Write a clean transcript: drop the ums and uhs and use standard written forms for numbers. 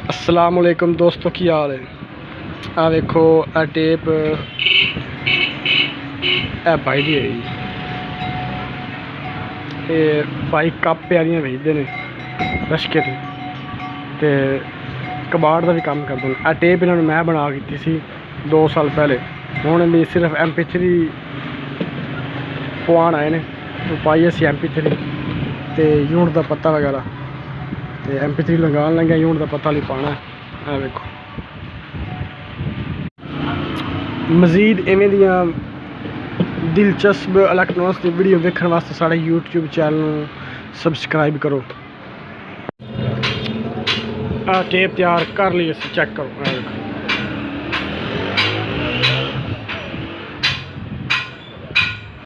अस्सलाम वालेकुम दोस्तों, की हाल है। आ देखो आ टेप ए भाई दी है जी। भाई कप प्यारियां भेजते हैं रशके ते कबाड़ का भी काम करते हैं। आ टेप इन्होंने मैं बना की सी 2 साल पहले। हूँ भी सिर्फ MP3 पवान आए ने तो पाई असी MP3 तो यूनिट का पता वगैरह तो MP3 लगान लगे यूनिट का पता नहीं पाना है। देखो मज़ीद इवें दियां दिलचस्प इलैक्ट्रॉनिक्स की वीडियो देखने वास्ते साढ़े YouTube चैनल सबसक्राइब करो। टेप तैयार कर ली, चेक करो।